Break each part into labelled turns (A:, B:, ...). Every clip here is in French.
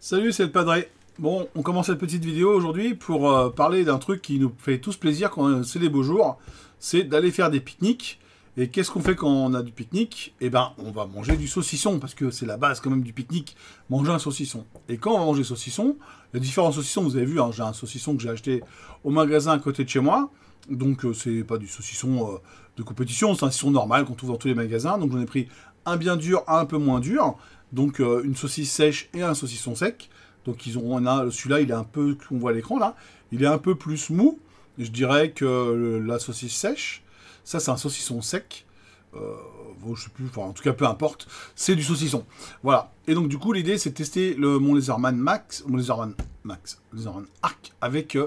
A: Salut, c'est le Padré. Bon, on commence cette petite vidéo aujourd'hui pour parler d'un truc qui nous fait tous plaisir quand c'est les beaux jours, c'est d'aller faire des pique-niques. Et qu'est-ce qu'on fait quand on a du pique-nique? Eh ben, on va manger du saucisson, parce que c'est la base quand même du pique-nique, manger un saucisson. Et quand on va manger saucisson, il y a différents saucissons, vous avez vu, hein, j'ai un saucisson que j'ai acheté au magasin à côté de chez moi, donc c'est pas du saucisson de compétition, c'est un saucisson normal qu'on trouve dans tous les magasins, donc j'en ai pris un bien dur, un peu moins dur, donc une saucisse sèche et un saucisson sec. Donc celui-là, il est un peu, qu'on voit à l'écran là, il est un peu plus mou. Je dirais que la saucisse sèche, ça c'est un saucisson sec. Bon, je sais plus, enfin en tout cas peu importe, c'est du saucisson. Voilà. Et donc du coup l'idée c'est de tester mon Laserman Arc avec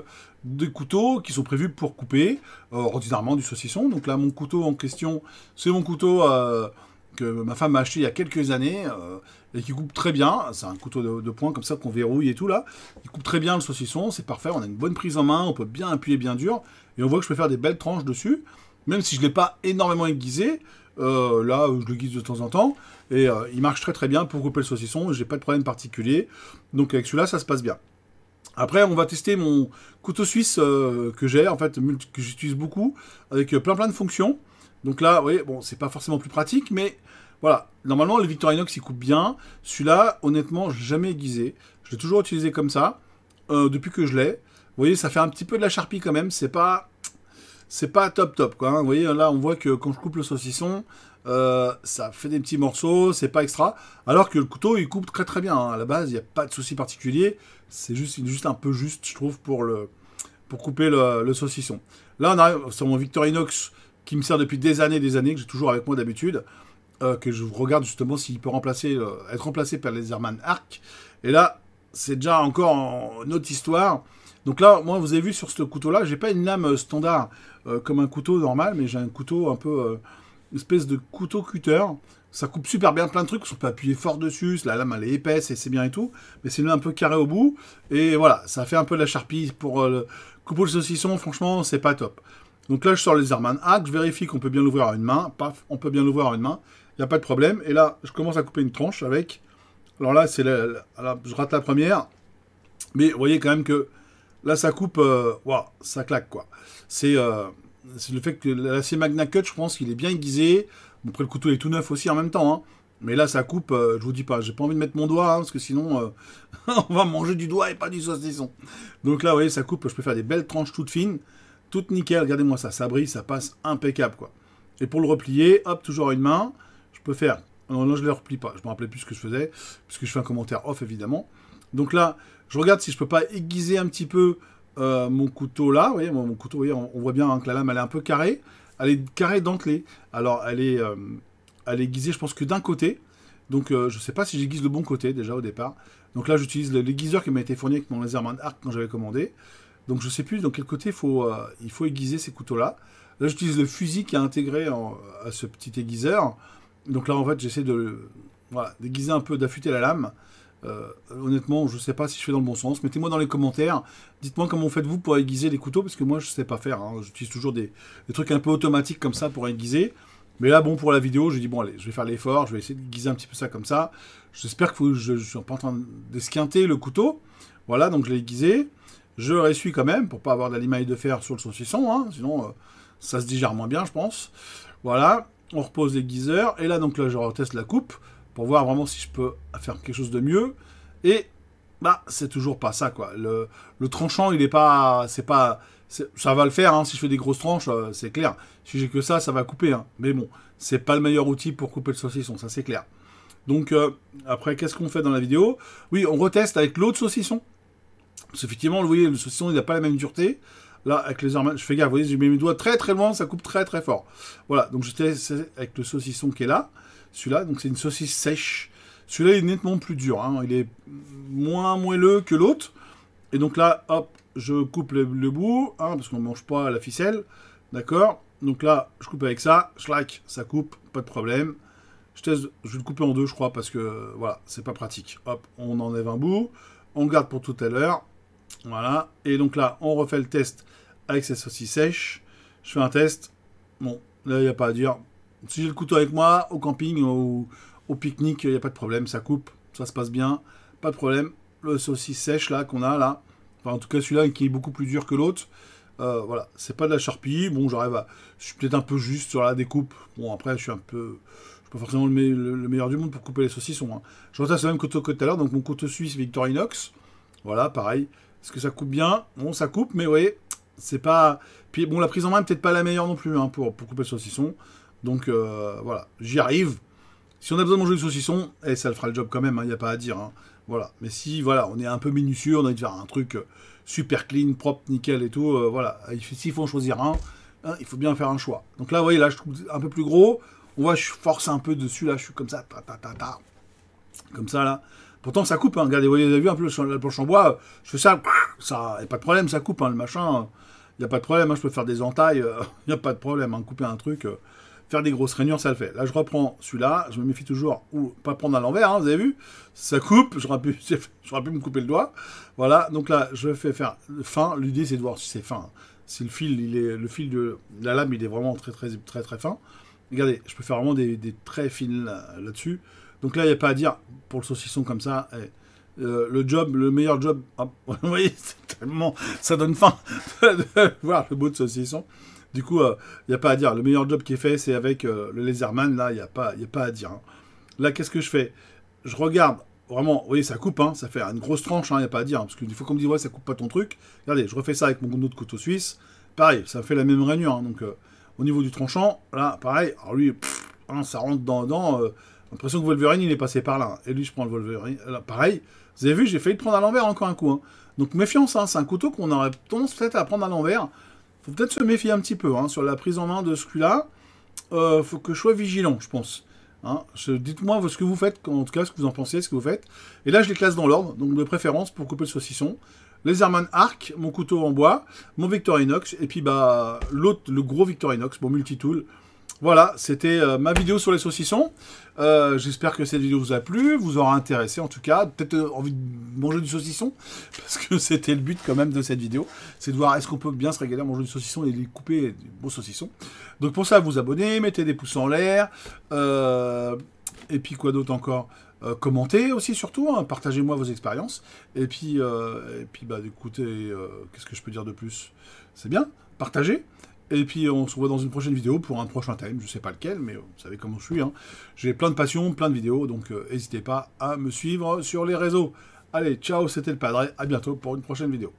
A: des couteaux qui sont prévus pour couper ordinairement du saucisson. Donc là mon couteau en question, c'est mon couteau que ma femme m'a acheté il y a quelques années et qui coupe très bien. C'est un couteau de poing comme ça qu'on verrouille et tout là. Il coupe très bien le saucisson, c'est parfait. On a une bonne prise en main, on peut bien appuyer bien dur et on voit que je peux faire des belles tranches dessus, même si je ne l'ai pas énormément aiguisé. Là, je le guise de temps en temps et il marche très très bien pour couper le saucisson. J'ai pas de problème particulier, donc avec celui-là, ça se passe bien. Après, on va tester mon couteau suisse que j'ai, en fait, que j'utilise beaucoup, avec plein de fonctions. Donc là, oui, bon, c'est pas forcément plus pratique, mais voilà. Normalement, le Victorinox, il coupe bien. Celui-là, honnêtement, je l'ai jamais aiguisé. Je l'ai toujours utilisé comme ça, depuis que je l'ai. Vous voyez, ça fait un petit peu de la charpie quand même. C'est pas top top, quoi. Hein. Vous voyez, là, on voit que quand je coupe le saucisson, ça fait des petits morceaux, c'est pas extra. Alors que le couteau, il coupe très très bien. Hein. À la base, il n'y a pas de souci particulier. C'est juste un peu juste, je trouve, pour couper le saucisson. Là, on arrive sur mon Victorinox qui me sert depuis des années, que j'ai toujours avec moi d'habitude, que je regarde justement s'il peut être remplacé par les Laserman Arc. Et là, c'est déjà encore une autre histoire. Donc là, moi, vous avez vu sur ce couteau-là, j'ai pas une lame standard comme un couteau normal, mais j'ai un couteau un peu, une espèce de couteau cutter. Ça coupe super bien plein de trucs, on peut appuyer fort dessus, la lame elle est épaisse et c'est bien et tout, mais c'est un peu carré au bout, et voilà, ça fait un peu de la charpie pour couper le saucisson, franchement, c'est pas top. Donc là, je sors les Laserman Hack, je vérifie qu'on peut bien l'ouvrir à une main, paf, on peut bien l'ouvrir à une main, il n'y a pas de problème, et là, je commence à couper une tranche avec, alors là, je rate la première, mais vous voyez quand même que là, ça coupe, wow, ça claque, quoi. C'est le fait que l'acier Magna Cut, je pense qu'il est bien aiguisé. Bon, après, le couteau est tout neuf aussi en même temps. Hein. Mais là, ça coupe, je vous dis pas, j'ai pas envie de mettre mon doigt, hein, parce que sinon, on va manger du doigt et pas du saucisson. Donc là, vous voyez, ça coupe, je peux faire des belles tranches toutes fines, toutes nickel. Regardez-moi ça, ça brille, ça passe impeccable, quoi. Et pour le replier, hop, toujours à une main, je peux faire... Non, là, je ne le replie pas, je me rappelais plus ce que je faisais, puisque je fais un commentaire off, évidemment. Donc là, je regarde si je peux pas aiguiser un petit peu mon couteau là. Vous voyez, mon couteau, vous voyez, on voit bien hein, que la lame, elle est un peu carrée. Elle est carrée dentelée. Alors, elle est aiguisée, je pense que d'un côté. Donc, je sais pas si j'aiguise le bon côté, déjà, au départ. Donc là, j'utilise l'aiguiseur qui m'a été fourni avec mon Laserman Arc quand j'avais commandé. Donc, je sais plus dans quel côté il faut aiguiser ces couteaux-là. Là, j'utilise le fusil qui est intégré à ce petit aiguiseur. Donc là, en fait, j'essaie d'aiguiser un peu, d'affûter la lame. Honnêtement, je sais pas si je fais dans le bon sens. Mettez-moi dans les commentaires. Dites-moi comment faites-vous pour aiguiser les couteaux, parce que moi, je sais pas faire. Hein. J'utilise toujours des trucs un peu automatiques comme ça pour aiguiser. Mais là, bon, pour la vidéo, j'ai dit, bon, allez, je vais faire l'effort. Je vais essayer d'aiguiser un petit peu ça comme ça. J'espère que je suis pas en train d'esquinter le couteau. Voilà, donc je l'ai aiguisé. Je ressuie quand même, pour pas avoir de la limaille de fer sur le saucisson. Hein. Sinon, ça se digère moins bien, je pense. Voilà, on repose l'aiguiseur. Et là, donc là, je reteste la coupe pour voir vraiment si je peux faire quelque chose de mieux. Et bah, c'est toujours pas ça, quoi. Le tranchant, il est pas... ça va le faire, hein, si je fais des grosses tranches, c'est clair. Si j'ai que ça va couper. Hein. Mais bon, c'est pas le meilleur outil pour couper le saucisson, ça c'est clair. Donc, après, qu'est-ce qu'on fait dans la vidéo? Oui, on reteste avec l'autre saucisson. Parce qu'effectivement, vous voyez, le saucisson, il n'a pas la même dureté. Là, avec les armes, je fais gaffe, vous voyez, je mets mes doigts très très loin, ça coupe très très fort. Voilà, donc je teste avec le saucisson qui est là. Celui-là, donc c'est une saucisse sèche. Celui-là, il est nettement plus dur. Hein. Il est moins moelleux que l'autre. Et donc là, hop, je coupe le bout, hein, parce qu'on ne mange pas la ficelle. D'accord. Donc là, je coupe avec ça. Schlack, ça coupe, pas de problème. Je vais le couper en deux, je crois, parce que, voilà, c'est pas pratique. Hop, on enlève un bout. On garde pour tout à l'heure. Voilà. Et donc là, on refait le test avec cette saucisse sèche. Je fais un test. Bon, là, il n'y a pas à dire. Si j'ai le couteau avec moi, au camping ou au pique-nique, il n'y a pas de problème, ça coupe, ça se passe bien, pas de problème. le saucisse sèche là qu'on a là. Enfin, en tout cas, celui-là qui est beaucoup plus dur que l'autre. Voilà, c'est pas de la charpie. Bon, j'arrive à... Je suis peut-être un peu juste sur la découpe. Bon, après, je suis pas forcément le meilleur du monde pour couper les saucissons. Hein. Je retasse le même couteau que tout à l'heure, donc mon couteau suisse Victorinox. Voilà, pareil. Est-ce que ça coupe bien? Bon, ça coupe, mais vous voyez, c'est pas... Puis bon, la prise en main est peut-être pas la meilleure non plus hein, pour couper le saucisson. Donc voilà, j'y arrive. Si on a besoin de manger du saucisson, ça le fera le job quand même, il n'y a pas à dire. Hein. Voilà. Mais si voilà, on est un peu minutieux, on a envie de faire un truc super clean, propre, nickel et tout, voilà. S'il faut en choisir un, il faut bien faire un choix. Donc là, vous voyez, là, je trouve un peu plus gros. On voit, je force un peu dessus, là, je suis comme ça, comme ça, là. Pourtant, ça coupe, hein. Regardez, vous avez vu un peu la planche en bois, je fais ça, ça, y a pas de problème, ça coupe, hein, le machin, il n'y a pas de problème, hein, je peux faire des entailles, il n'y a pas de problème, hein, couper un truc, faire des grosses rainures, ça le fait. Là, je reprends celui-là, je me méfie toujours, ou pas prendre à l'envers, hein, vous avez vu, ça coupe, j'aurais pu me couper le doigt, voilà, donc là, je fais faire fin, l'idée c'est de voir si c'est fin, si le fil, le fil de la lame, il est vraiment très fin. Regardez, je peux faire vraiment des traits fines là-dessus. Donc là, il n'y a pas à dire pour le saucisson comme ça. Le meilleur job, vous voyez, tellement, ça donne faim de voir le bout de saucisson. Du coup, il n'y a pas à dire. Le meilleur job qui est fait, c'est avec le Laserman. Là, il n'y a pas à dire. Hein. Là, qu'est-ce que je fais? Je regarde, vraiment, vous voyez, ça coupe, hein, ça fait une grosse tranche, il n'y a pas à dire. Hein, parce qu'il faut qu'on me dise, ouais, ça coupe pas ton truc. Regardez, je refais ça avec mon autre couteau suisse. Pareil, ça fait la même rainure. Hein, donc, au niveau du tranchant, là, pareil. Alors lui, ça rentre dans l'impression que Wolverine, il est passé par là. Et lui, je prends le Wolverine. Là, pareil. Vous avez vu, j'ai failli le prendre à l'envers encore un coup. Hein. Donc méfiance, hein, c'est un couteau qu'on aurait tendance peut-être à prendre à l'envers. Faut peut-être se méfier un petit peu hein, sur la prise en main de celui-là. Faut que je sois vigilant, je pense. Hein. Dites-moi ce que vous faites, en tout cas, ce que vous en pensez, ce que vous faites. Et là, je les classe dans l'ordre, donc de préférence pour couper le saucisson. Laserman Arc, mon couteau en bois, mon Victorinox, et puis bah l'autre, le gros Victorinox, mon multitool. Voilà, c'était ma vidéo sur les saucissons. J'espère que cette vidéo vous a plu, vous aura intéressé en tout cas. Peut-être envie de manger du saucisson, parce que c'était le but quand même de cette vidéo. C'est de voir est-ce qu'on peut bien se régaler à manger du saucisson et les couper des beaux saucissons. Donc pour ça, vous abonnez, mettez des pouces en l'air. Et puis quoi d'autre encore? Commentez aussi surtout, hein, partagez-moi vos expériences. Et puis bah écoutez, qu'est-ce que je peux dire de plus? C'est bien, partagez. Et puis on se revoit dans une prochaine vidéo pour un prochain thème, je sais pas lequel, mais vous savez comment je suis. Hein. J'ai plein de passions, plein de vidéos, donc n'hésitez pas à me suivre sur les réseaux. Allez, ciao, c'était le Padre, à bientôt pour une prochaine vidéo.